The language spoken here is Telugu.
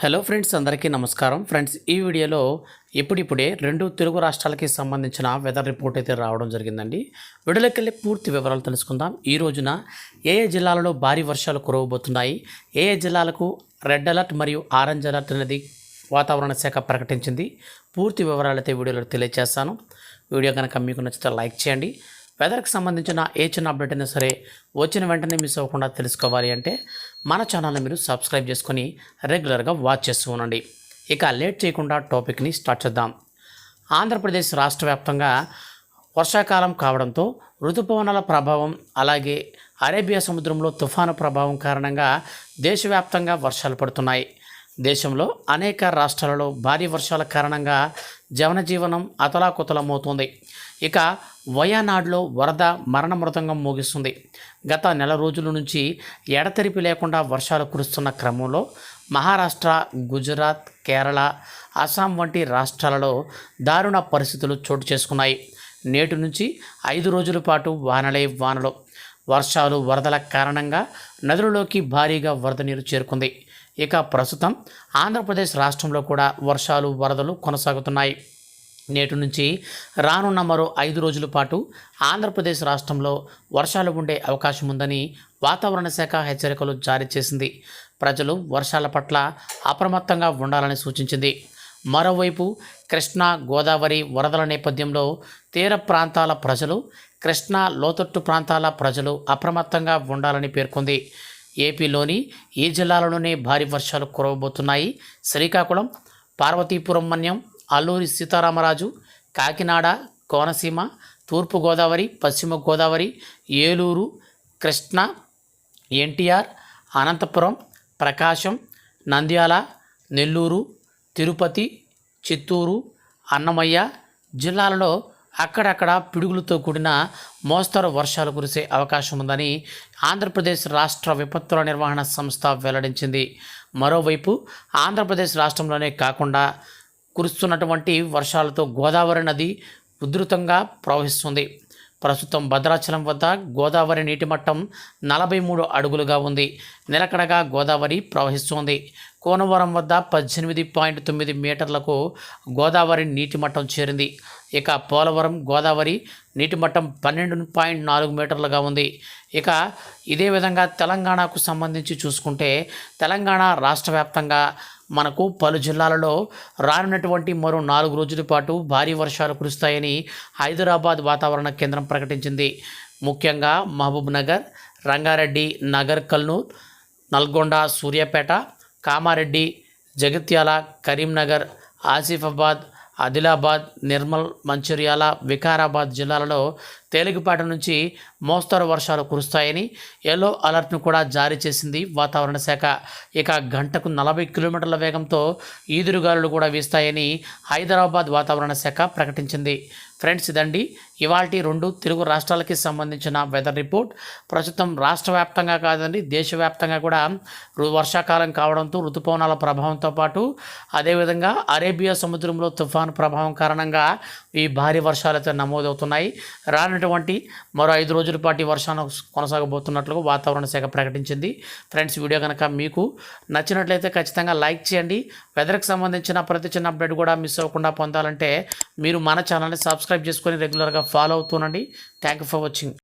హలో ఫ్రెండ్స్, అందరికీ నమస్కారం. ఫ్రెండ్స్, ఈ వీడియోలో ఇప్పుడిప్పుడే రెండు తెలుగు రాష్ట్రాలకి సంబంధించిన వెదర్ రిపోర్ట్ అయితే రావడం జరిగిందండి. వీడియోలోకి వెళ్ళి పూర్తి వివరాలు తెలుసుకుందాం. ఈ రోజున ఏ జిల్లాలలో భారీ వర్షాలు కురవబోతున్నాయి, ఏ జిల్లాలకు రెడ్ అలర్ట్ మరియు ఆరెంజ్ అలర్ట్ అనేది వాతావరణ శాఖ ప్రకటించింది, పూర్తి వివరాలు అయితే వీడియోలో తెలియజేస్తాను. వీడియో కనుక మీకు నచ్చితే లైక్ చేయండి. వెదర్కి సంబంధించిన ఏ చిన్న అప్డేట్ అయినా సరే వచ్చిన వెంటనే మిస్ అవ్వకుండా తెలుసుకోవాలి అంటే మన ఛానల్ని మీరు సబ్స్క్రైబ్ చేసుకొని రెగ్యులర్గా వాచ్ చేస్తూ ఉండండి. ఇక లేట్ చేయకుండా టాపిక్ని స్టార్ట్ చేద్దాం. ఆంధ్రప్రదేశ్ రాష్ట్ర వ్యాప్తంగా వర్షాకాలం కావడంతో ఋతుపవనాల ప్రభావం, అలాగే అరేబియా సముద్రంలో తుఫాను ప్రభావం కారణంగా దేశవ్యాప్తంగా వర్షాలు పడుతున్నాయి. దేశంలో అనేక రాష్ట్రాలలో భారీ వర్షాల కారణంగా జనజీవనం అతలాకుతలమవుతుంది. ఇక వయనాడులో వరద మరణ మృదంగం మోగిస్తుంది. గత నెల రోజుల నుంచి ఎడతెరిపి లేకుండా వర్షాలు కురుస్తున్న క్రమంలో మహారాష్ట్ర, గుజరాత్, కేరళ, అస్సాం వంటి రాష్ట్రాలలో దారుణ పరిస్థితులు చోటు చేసుకున్నాయి. నేటి నుంచి 5 రోజుల పాటు వానలే వానలు. వర్షాలు, వరదల కారణంగా నదులలోకి భారీగా వరద నీరు చేరుకుంది. ఇక ప్రస్తుతం ఆంధ్రప్రదేశ్ రాష్ట్రంలో కూడా వర్షాలు, వరదలు కొనసాగుతున్నాయి. నేటి నుంచి రానున్న మరో 5 రోజుల పాటు ఆంధ్రప్రదేశ్ రాష్ట్రంలో వర్షాలు ఉండే అవకాశం ఉందని వాతావరణ శాఖ హెచ్చరికలు జారీ చేసింది. ప్రజలు వర్షాల పట్ల అప్రమత్తంగా ఉండాలని సూచించింది. మరోవైపు కృష్ణా, గోదావరి వరదల నేపథ్యంలో తీర ప్రాంతాల ప్రజలు, కృష్ణా లోతట్టు ప్రాంతాల ప్రజలు అప్రమత్తంగా ఉండాలని పేర్కొంది. ఏపీలోని ఈ జిల్లాలలోనే భారీ వర్షాలు కురవబోతున్నాయి. శ్రీకాకుళం, పార్వతీపురం మన్యం, అల్లూరి సీతారామరాజు, కాకినాడ, కోనసీమ, తూర్పుగోదావరి, పశ్చిమ గోదావరి, ఏలూరు, కృష్ణా, ఎన్టీఆర్, అనంతపురం, ప్రకాశం, నంద్యాల, నెల్లూరు, తిరుపతి, చిత్తూరు, అన్నమయ్య జిల్లాలలో అక్కడక్కడ పిడుగులతో కూడిన మోస్తరు వర్షాలు కురిసే అవకాశం ఉందని ఆంధ్రప్రదేశ్ రాష్ట్ర విపత్తుల నిర్వహణ సంస్థ వెల్లడించింది. మరోవైపు ఆంధ్రప్రదేశ్ రాష్ట్రంలోనే కాకుండా కురుస్తున్నటువంటి వర్షాలతో గోదావరి నది ఉధృతంగా ప్రవహిస్తుంది. ప్రస్తుతం భద్రాచలం వద్ద గోదావరి నీటి మట్టం 43 అడుగులుగా ఉంది. నిలకడగా గోదావరి ప్రవహిస్తుంది. కోనవరం వద్ద 18.9 మీటర్లకు గోదావరి నీటి మట్టం చేరింది. ఇక పోలవరం గోదావరి నీటి మట్టం 12.4 మీటర్లుగా ఉంది. ఇక ఇదే విధంగా తెలంగాణకు సంబంధించి చూసుకుంటే తెలంగాణ రాష్ట్ర వ్యాప్తంగా మనకు పలు జిల్లాలలో రానున్నటువంటి మరో 4 రోజుల పాటు భారీ వర్షాలు కురుస్తాయని హైదరాబాద్ వాతావరణ కేంద్రం ప్రకటించింది. ముఖ్యంగా మహబూబ్ నగర్, రంగారెడ్డి నగర్, కర్నూలు, నల్గొండ, సూర్యాపేట, కామారెడ్డి, జగిత్యాల, కరీంనగర్, ఆసిఫాబాద్, ఆదిలాబాద్, నిర్మల్, మంచిర్యాల, వికారాబాద్ జిల్లాలలో తేలికపాటి నుంచి మోస్తరు వర్షాలు కురుస్తాయని ఎల్లో అలర్ట్ను కూడా జారీ చేసింది వాతావరణ శాఖ. ఇక గంటకు 40 కిలోమీటర్ల వేగంతో ఈదురుగాలులు కూడా వీస్తాయని హైదరాబాద్ వాతావరణ శాఖ ప్రకటించింది. ఫ్రెండ్స్, ఇదండి ఇవాల్టి 2 తెలుగు రాష్ట్రాలకి సంబంధించిన వెదర్ రిపోర్ట్. ప్రస్తుతం రాష్ట్ర వ్యాప్తంగా కాదండి, దేశవ్యాప్తంగా కూడా వర్షాకాలం కావడంతో ఋతుపవనాల ప్రభావంతో పాటు అదేవిధంగా అరేబియా సముద్రంలో తుఫాను ప్రభావం కారణంగా ఈ భారీ వర్షాలు అయితే నమోదవుతున్నాయి. రానటువంటి మరో 5 రోజుల పాటు వర్షాలు కొనసాగబోతున్నట్లుగా వాతావరణ శాఖ ప్రకటించింది. ఫ్రెండ్స్, వీడియో కనుక మీకు నచ్చినట్లయితే ఖచ్చితంగా లైక్ చేయండి. వెదర్కి సంబంధించిన ప్రతి చిన్న అప్డేట్ కూడా మిస్ అవ్వకుండా పొందాలంటే మీరు మన ఛానల్ని సబ్స్క్రైబ్ చేసుకొని రెగ్యులర్గా ఫాలో అవుతుండండి. Thank you for watching.